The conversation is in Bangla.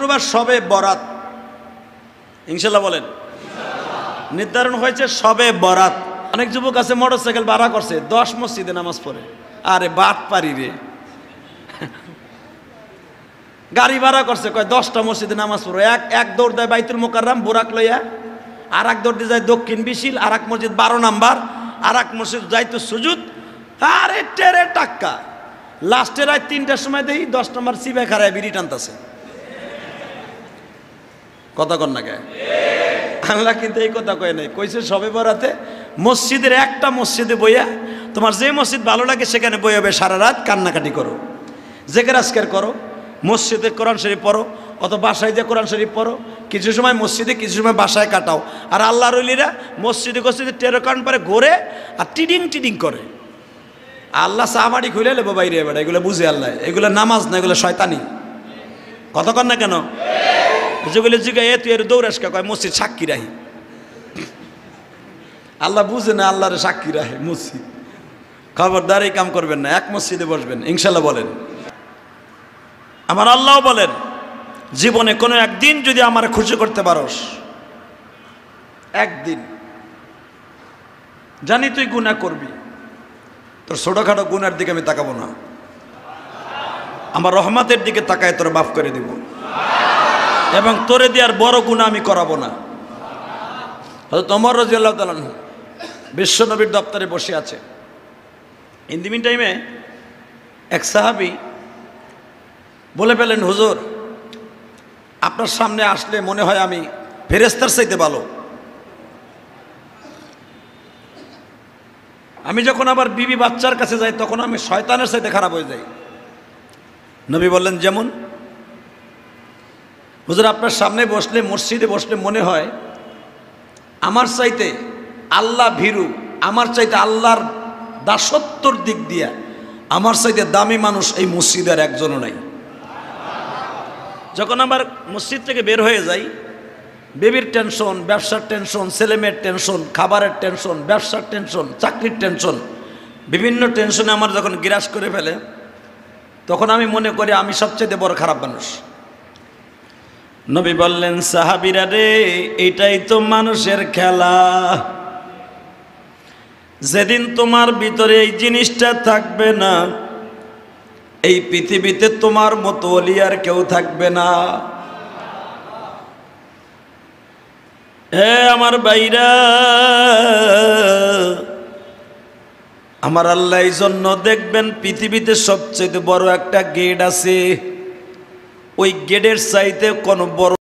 শুক্রবার শবে বরাত, ইনশাল্লাহ বলেন। নির্ধারণ হয়েছে শবে বরাত। অনেক যুবক আছে মোটরসাইকেল ভাড়া করছে, 10 মসজিদে নামাজ পড়ে। আরে বাট পারি রে, গাড়ি ভাড়া করছে, কয় 10টা মসজিদে নামাজ পড়ো। এক দৌড় দেয় বাইতুল মোকাররম বুরাক লইয়া, আর এক দৌড় দিয়ে যায় দক্ষিণ বিশিল, আর এক মসজিদ 12 নাম্বার, আর এক মসজিদ যাইতো সুজুদ। আরে টেরে টাক্কা, লাস্টে রাত 3টার সময় দেই 10 নম্বর সিবে খারায় বিড়ি টানতেছে। কথা কন না কে? আল্লাহ কিন্তু এই কথা কয় নাই, কইছে সবে বরাতে মসজিদের একটা মসজিদে বইয়া, তোমার যে মসজিদ ভালো লাগে সেখানে বইয়াবে, সারা রাত কান্নাকাটি করো, জেকের আজকের করো, মসজিদে কোরআন শরীফ পড়ো, অত বাসায় যে কোরআন শরীফ পড়ো, কিছু সময় মসজিদে কিছু সময় বাসায় কাটাও। আর আল্লাহর ওলিরা মসজিদে মসজিদে টেরোকান পরে ঘোরে আর টিডিং টিডিং করে। আল্লাহ চাহামাড়ি খুলে নেবো বাইরে, এবার এগুলো বুঝে আল্লাহ, এগুলো নামাজ না, এগুলো শয়তানি। কথা কন না কেন? যেগুলো জিগায় তুই এর দৌড়াস কে, কয় মসজিদ সাক্ষী রাহি। আল্লাহ বুঝে না আল্লাহরে সাক্ষী রাহে মসজিদ। খবরদার এই কাম করবেন না, এক মসজিদে বসবেন ইনশাল্লাহ বলেন। আমার আল্লাহ বলেন, জীবনে কোনো একদিন যদি আমার খুশি করতে পারোস, একদিন, জানি তুই গুনাহ করবি, তোর ছোটখাটো গুনার দিকে আমি তাকাবো না, আমার রহমতের দিকে তাকায় তোর মাফ করে দিব, এবং তোরে দেওয়ার বড় গুনাহ আমি করাবো না। হযরত ওমর রাদিয়াল্লাহু তাআলা বিশ্বনবীর দপ্তরে বসে আছে। ইন দি মিন টাইমে এক সাহাবী বলে ফেলেন, হুজুর আপনার সামনে আসলে মনে হয় আমি ফেরেশতার চাইতে ভালো। আমি যখন আবার বিবি বাচ্চার কাছে যাই তখন আমি শয়তানের চাইতে খারাপ হয়ে যাই। নবী বললেন, যেমন? হুজুর আপনার সামনে বসলে, মসজিদে বসলে মনে হয় আমার চাইতে আল্লাহ ভীরু, আমার চাইতে আল্লাহর দাসত্বর দিক দিয়া আমার চাইতে দামি মানুষ এই মসজিদের একজনও নাই। যখন আবার মসজিদ থেকে বের হয়ে যাই, বেবির টেনশন, ব্যবসার টেনশন, ছেলেমেয়ের টেনশন, খাবারের টেনশন, ব্যবসার টেনশন, চাকরির টেনশন, বিভিন্ন টেনশনে আমার যখন গ্রাস করে ফেলে, তখন আমি মনে করি আমি সবচেয়ে বড় খারাপ মানুষ। নবী বললেন, সাহাবীরা রে, এটাই তো মানুষের খেলা। যেদিন তোমার ভিতরে এই জিনিসটা থাকবে না, এই পৃথিবীতে তোমার মতো ওলি আর কেউ থাকবে না। হে আমার ভাইরা, আমার আল্লাহ এই জন্য দেখবেন পৃথিবীতে সবচেয়ে বড় একটা গেট আছে, ওই গেটের চাইতে কোনো বড়